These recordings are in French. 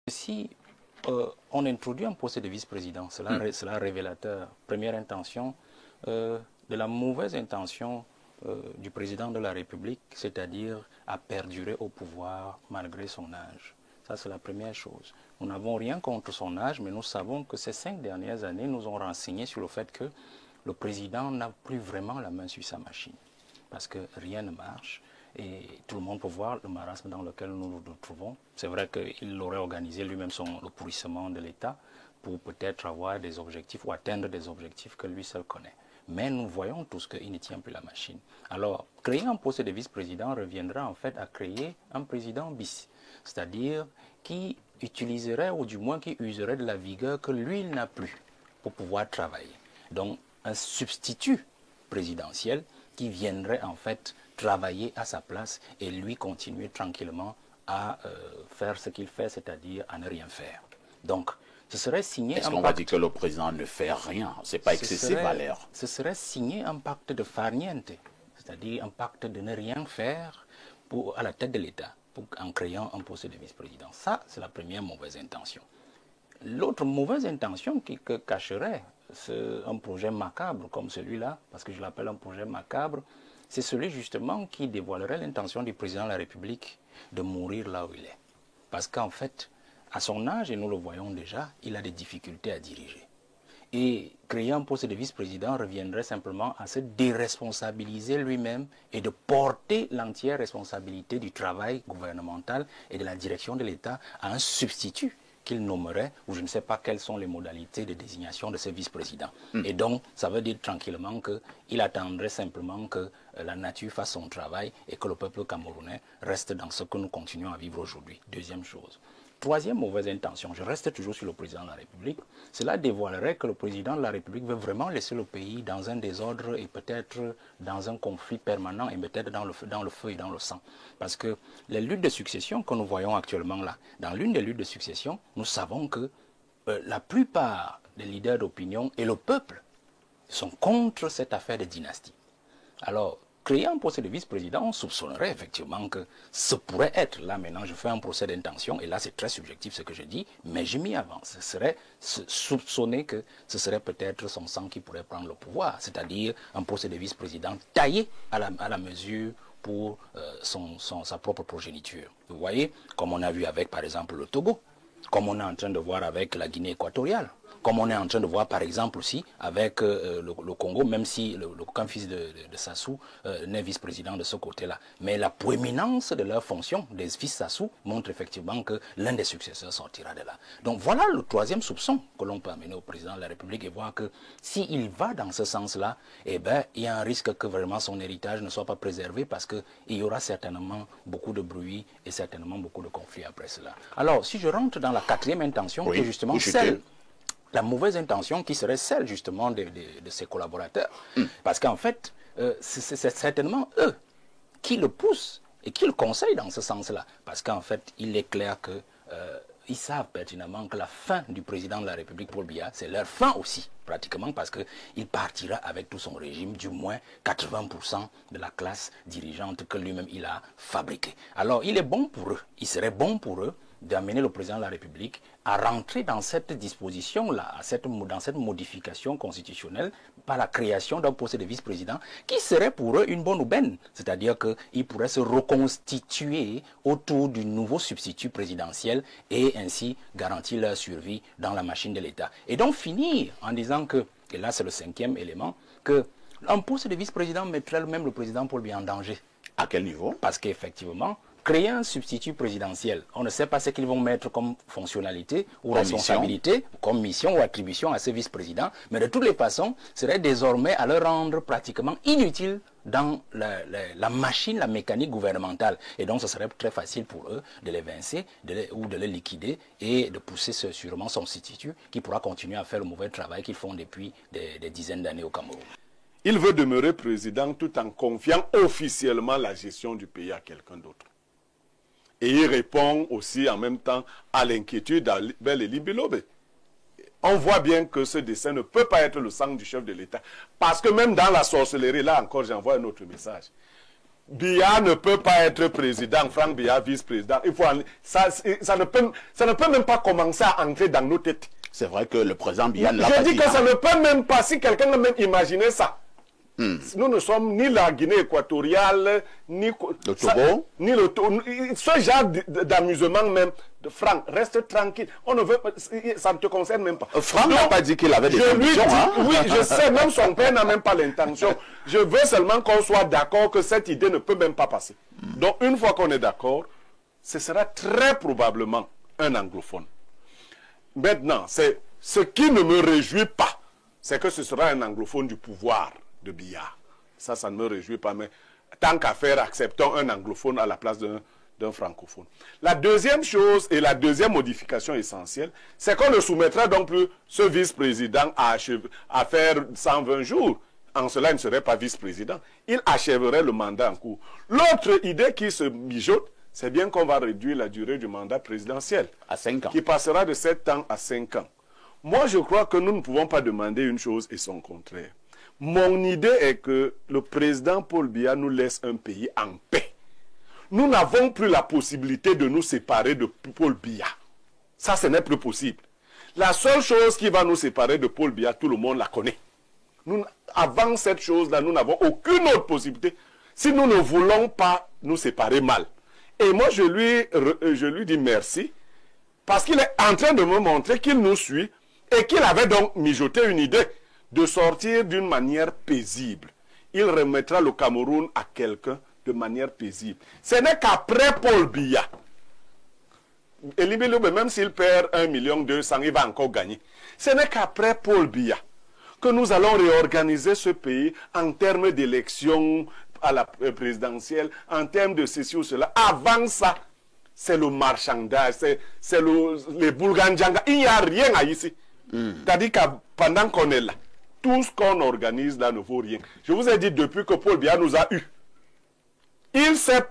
Si on introduit un poste de vice-président, cela révélateur. Première intention, de la mauvaise intention du président de la République, c'est-à-dire à perdurer au pouvoir malgré son âge. Ça, c'est la première chose. Nous n'avons rien contre son âge, mais nous savons que ces 5 dernières années nous ont renseigné sur le fait que le président n'a plus vraiment la main sur sa machine. Parce que rien ne marche et tout le monde peut voir le marasme dans lequel nous nous trouvons. C'est vrai qu'il aurait organisé lui-même le pourrissement de l'État pour peut-être avoir des objectifs ou atteindre des objectifs que lui seul connaît. Mais nous voyons tous qu'il ne tient plus la machine. Alors, créer un poste de vice-président reviendra en fait à créer un président bis, c'est-à-dire qui utiliserait ou du moins qui userait de la vigueur que lui, il n'a plus pour pouvoir travailler. Donc, un substitut présidentiel qui viendrait en fait travailler à sa place et lui continuer tranquillement à faire ce qu'il fait, c'est-à-dire à ne rien faire. Donc, ce serait signé... Est-ce qu'on va dire que le président ne fait rien? Ce n'est pas excessif à l'air. Ce serait signer un pacte de farniente, c'est-à-dire un pacte de ne rien faire à la tête de l'État en créant un poste de vice-président. Ça, c'est la première mauvaise intention. L'autre mauvaise intention qui cacherait un projet macabre comme celui-là, parce que je l'appelle un projet macabre, c'est celui justement qui dévoilerait l'intention du président de la République de mourir là où il est. Parce qu'en fait, à son âge, et nous le voyons déjà, il a des difficultés à diriger. Et créer un poste de vice-président reviendrait simplement à se déresponsabiliser lui-même et de porter l'entière responsabilité du travail gouvernemental et de la direction de l'État à un substitut qu'il nommerait, ou je ne sais pas quelles sont les modalités de désignation de ce vice-président. Et donc, ça veut dire tranquillement qu'il attendrait simplement que la nature fasse son travail et que le peuple camerounais reste dans ce que nous continuons à vivre aujourd'hui. Deuxième chose. Troisième mauvaise intention, je reste toujours sur le président de la République, cela dévoilerait que le président de la République veut vraiment laisser le pays dans un désordre et peut-être dans un conflit permanent et peut-être dans le feu et dans le sang. Parce que les luttes de succession que nous voyons actuellement là, dans l'une des luttes de succession, nous savons que la plupart des leaders d'opinion et le peuple sont contre cette affaire de dynastie. Alors, créer un procès de vice-président, on soupçonnerait effectivement que ce pourrait être, là maintenant je fais un procès d'intention, et là c'est très subjectif ce que je dis, mais je m'y avance. Ce serait soupçonner que ce serait peut-être son sang qui pourrait prendre le pouvoir, c'est-à-dire un procès de vice-président taillé à la mesure pour sa propre progéniture. Vous voyez, comme on a vu avec par exemple le Togo, comme on est en train de voir avec la Guinée équatoriale, comme on est en train de voir par exemple aussi avec le Congo, même si aucun fils de Sassou n'est vice-président de ce côté-là. Mais la proéminence de leur fonction, des fils Sassou, montre effectivement que l'un des successeurs sortira de là. Donc voilà le troisième soupçon que l'on peut amener au président de la République et voir que s'il va dans ce sens-là, eh ben, il y a un risque que vraiment son héritage ne soit pas préservé parce qu'il y aura certainement beaucoup de bruit et certainement beaucoup de conflits après cela. Alors, si je rentre dans la quatrième intention, qui est justement celle... La mauvaise intention qui serait celle justement de ses collaborateurs. Parce qu'en fait, c'est certainement eux qui le poussent et qui le conseillent dans ce sens-là. Parce qu'en fait, il est clair qu'ils savent pertinemment que la fin du président de la République, Paul Biya, c'est leur fin aussi, pratiquement, parce qu'il partira avec tout son régime, du moins 80% de la classe dirigeante que lui-même il a fabriquée. Alors, il est bon pour eux, il serait bon pour eux d'amener le président de la République à rentrer dans cette disposition-là, dans cette modification constitutionnelle par la création d'un poste de vice-président qui serait pour eux une bonne aubaine. C'est-à-dire qu'ils pourraient se reconstituer autour du nouveau substitut présidentiel et ainsi garantir leur survie dans la machine de l'État. Et donc finir en disant que, et là c'est le cinquième élément, qu'un poste de vice-président mettrait même le président Paul Biya en danger. À quel niveau? Parce qu'effectivement, créer un substitut présidentiel, on ne sait pas ce qu'ils vont mettre comme fonctionnalité ou responsabilité, comme mission ou attribution à ce vice-président, mais de toutes les façons, serait désormais à le rendre pratiquement inutile dans la machine, la mécanique gouvernementale. Et donc, ce serait très facile pour eux de l'évincer ou de le liquider et de pousser sûrement son substitut qui pourra continuer à faire le mauvais travail qu'ils font depuis des dizaines d'années au Cameroun. Il veut demeurer président tout en confiant officiellement la gestion du pays à quelqu'un d'autre. Et il répond aussi en même temps à l'inquiétude d'Abel Eli Bilobe. On voit bien que ce dessein ne peut pas être le sang du chef de l'État. Parce que même dans la sorcellerie, là encore j'envoie un autre message. Biya ne peut pas être président, Franck Biya vice-président. Ça ne peut même pas commencer à entrer dans nos têtes. C'est vrai que le président Biya ne l'a pas dit. Je dis que ça ne peut même pas, si quelqu'un a même imaginé ça. Nous ne sommes ni la Guinée équatoriale, ni le Togo. Ni le Togo. Ce genre d'amusement même, Franck, reste tranquille. On ne veut, ça ne te concerne même pas. Franck n'a pas dit qu'il avait des ambitions. Oui, je sais, même son père n'a même pas l'intention. Je veux seulement qu'on soit d'accord que cette idée ne peut même pas passer. Donc, une fois qu'on est d'accord, ce sera très probablement un anglophone. Maintenant, ce qui ne me réjouit pas, c'est que ce sera un anglophone du pouvoir de Biya. Ça ne me réjouit pas, mais tant qu'à faire, acceptons un anglophone à la place d'un francophone. La deuxième chose et la deuxième modification essentielle, c'est qu'on ne soumettra donc plus ce vice-président à faire 120 jours. En cela, il ne serait pas vice-président. Il achèverait le mandat en cours. L'autre idée qui se mijote, c'est bien qu'on va réduire la durée du mandat présidentiel. À 5 ans. Qui passera de 7 ans à 5 ans. Moi, je crois que nous ne pouvons pas demander une chose et son contraire. Mon idée est que le président Paul Biya nous laisse un pays en paix. Nous n'avons plus la possibilité de nous séparer de Paul Biya. Ça, ce n'est plus possible. La seule chose qui va nous séparer de Paul Biya, tout le monde la connaît. Avant cette chose-là, nous n'avons aucune autre possibilité si nous ne voulons pas nous séparer mal. Et moi, je lui dis merci parce qu'il est en train de me montrer qu'il nous suit et qu'il avait donc mijoté une idée de sortir d'une manière paisible. Il remettra le Cameroun à quelqu'un de manière paisible. Ce n'est qu'après Paul Biya. Elie Loube, même s'il perd 1,2 million, il va encore gagner. Ce n'est qu'après Paul Biya que nous allons réorganiser ce pays en termes d'élections à la présidentielle, en termes de ceci ou cela. Avant ça, c'est le marchandage, c'est les boulgandjanga. Il n'y a rien à ici. C'est-à-dire que pendant qu'on est là, tout ce qu'on organise là ne vaut rien. Je vous ai dit depuis que Paul Biya nous a eu, il s'est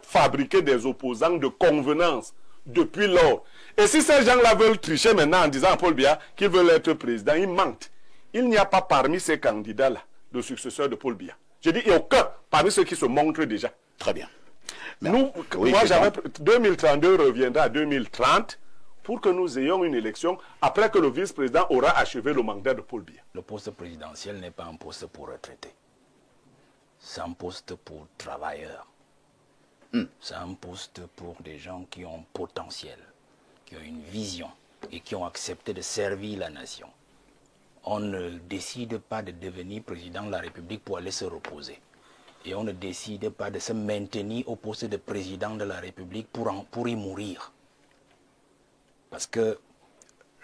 fabriqué des opposants de convenance depuis lors. Et si ces gens-là veulent tricher maintenant en disant à Paul Biya qu'ils veulent être président, ils mentent. Il n'y a pas parmi ces candidats-là de successeurs de Paul Biya. Je dis, il n'y a aucun parmi ceux qui se montrent déjà. Très bien. Moi, 2032 reviendra à 2030 pour que nous ayons une élection après que le vice-président aura achevé le mandat de Paul Biya. Le poste présidentiel n'est pas un poste pour retraités. C'est un poste pour travailleurs. C'est un poste pour des gens qui ont potentiel, qui ont une vision et qui ont accepté de servir la nation. On ne décide pas de devenir président de la République pour aller se reposer. Et on ne décide pas de se maintenir au poste de président de la République pour y mourir. Parce que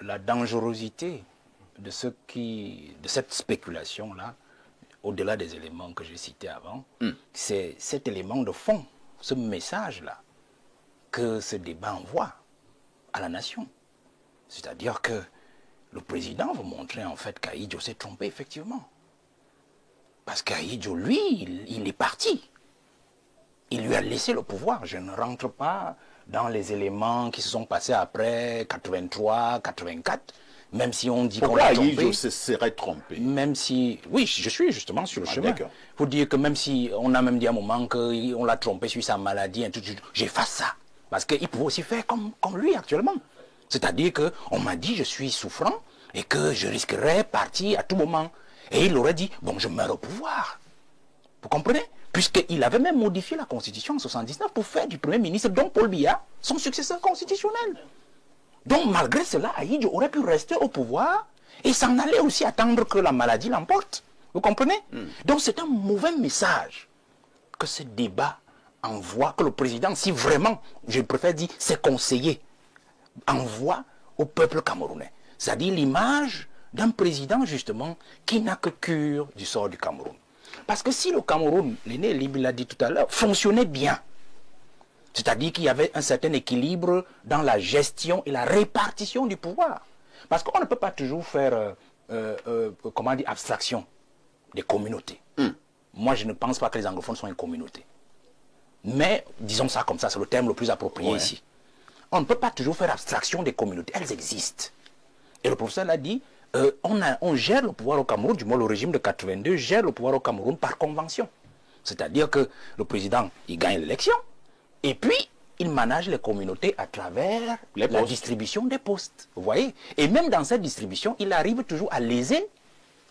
la dangerosité de cette spéculation-là, au-delà des éléments que j'ai cités avant, c'est cet élément de fond, ce message-là, que ce débat envoie à la nation. C'est-à-dire que le président veut montrer en fait qu'Ahidjo s'est trompé effectivement. Parce qu'Ahidjo, lui, il est parti. Il lui a laissé le pouvoir. Je ne rentre pas dans les éléments qui se sont passés après 83, 84, même si on dit qu'on l'a trompé. Pourquoi Ahidjo se serait trompé? Même si... Oui, je suis justement sur le chemin. Pour dire que même si on a même dit à un moment qu'on l'a trompé sur sa maladie, j'efface ça. Parce qu'il pouvait aussi faire comme lui actuellement. C'est-à-dire qu'on m'a dit je suis souffrant et que je risquerais partir à tout moment. Et il aurait dit, bon, je meurs au pouvoir. Vous comprenez? Puisqu'il avait même modifié la Constitution en 1979 pour faire du Premier ministre, donc Paul Biya, son successeur constitutionnel. Donc malgré cela, Ahidjo aurait pu rester au pouvoir et s'en aller aussi attendre que la maladie l'emporte. Vous comprenez? Donc c'est un mauvais message que ce débat envoie, que le président, si vraiment, je préfère dire, ses conseillers, envoie au peuple camerounais. C'est-à-dire l'image d'un président, justement, qui n'a que cure du sort du Cameroun. Parce que si le Cameroun, l'aîné Libi l'a dit tout à l'heure, fonctionnait bien, c'est-à-dire qu'il y avait un certain équilibre dans la gestion et la répartition du pouvoir. Parce qu'on ne peut pas toujours faire, comment dire, abstraction des communautés. Moi, je ne pense pas que les anglophones sont une communauté. Mais, disons ça comme ça, c'est le terme le plus approprié ici. On ne peut pas toujours faire abstraction des communautés. Elles existent. Et le professeur l'a dit, on gère le pouvoir au Cameroun, du moins le régime de 82 gère le pouvoir au Cameroun par convention. C'est-à-dire que le président, il gagne l'élection, et puis il manage les communautés à travers la distribution des postes. Vous voyez? Et même dans cette distribution, il arrive toujours à léser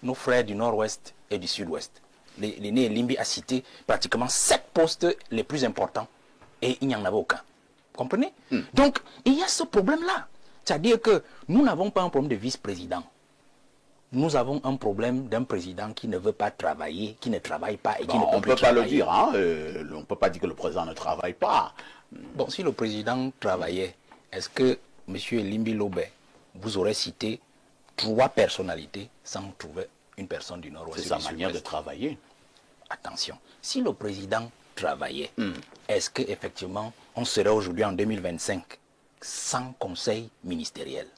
nos frères du nord-ouest et du sud-ouest. L'aîné Limbi a cité pratiquement 7 postes les plus importants, et il n'y en avait aucun. Vous comprenez? Donc, il y a ce problème-là. C'est-à-dire que nous n'avons pas un problème de vice-président. Nous avons un problème d'un président qui ne veut pas travailler, qui ne travaille pas et qui ne peut plus travailler. On ne peut pas le dire, hein? On ne peut pas dire que le président ne travaille pas. Bon, si le président travaillait, est-ce que M. Limbi Lobé vous aurait cité 3 personnalités sans trouver une personne du Nord-Ouest? C'est sa manière de travailler. Attention, si le président travaillait, est-ce qu'effectivement on serait aujourd'hui en 2025 sans conseil ministériel?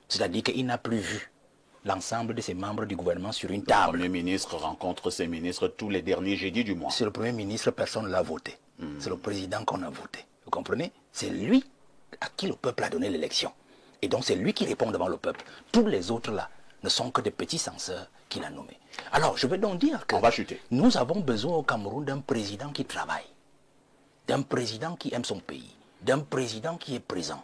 C'est-à-dire qu'il n'a plus vu l'ensemble de ses membres du gouvernement sur une table. Le Premier ministre rencontre ses ministres tous les derniers jeudis du mois. C'est le Premier ministre, personne ne l'a voté. C'est le président qu'on a voté. Vous comprenez? C'est lui à qui le peuple a donné l'élection. Et donc c'est lui qui répond devant le peuple. Tous les autres là ne sont que des petits censeurs qu'il a nommés. Alors je vais donc dire que on va chuter. Nous avons besoin au Cameroun d'un président qui travaille, d'un président qui aime son pays, d'un président qui est présent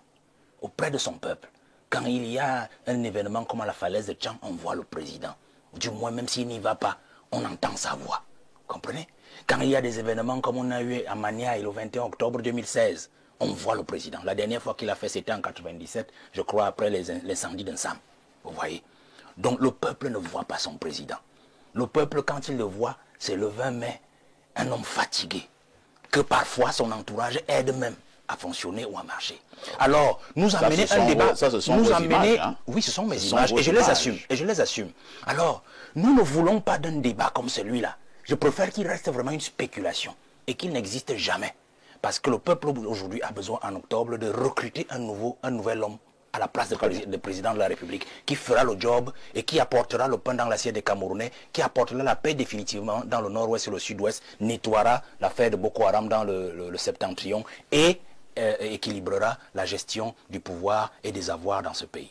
auprès de son peuple. Quand il y a un événement comme à la falaise de Tchang, on voit le président. Du moins, même s'il n'y va pas, on entend sa voix. Vous comprenez? Quand il y a des événements comme on a eu à Mania le 21 octobre 2016, on voit le président. La dernière fois qu'il a fait, c'était en 97, je crois, après l'incendie d'Ensam. Vous voyez? Donc le peuple ne voit pas son président. Le peuple, quand il le voit, c'est le 20 mai, un homme fatigué, que parfois son entourage aide même à fonctionner ou à marcher. Alors, nous amener un débat, nous amener, oui, ce sont mes images, et je les assume, et je les assume. Alors, nous ne voulons pas d'un débat comme celui-là. Je préfère qu'il reste vraiment une spéculation, et qu'il n'existe jamais. Parce que le peuple aujourd'hui a besoin en octobre de recruter un nouvel homme à la place de président de la République, qui fera le job et qui apportera le pain dans l'assiette des Camerounais, qui apportera la paix définitivement dans le nord-ouest et le sud-ouest, nettoiera l'affaire de Boko Haram dans le septentrion et équilibrera la gestion du pouvoir et des avoirs dans ce pays.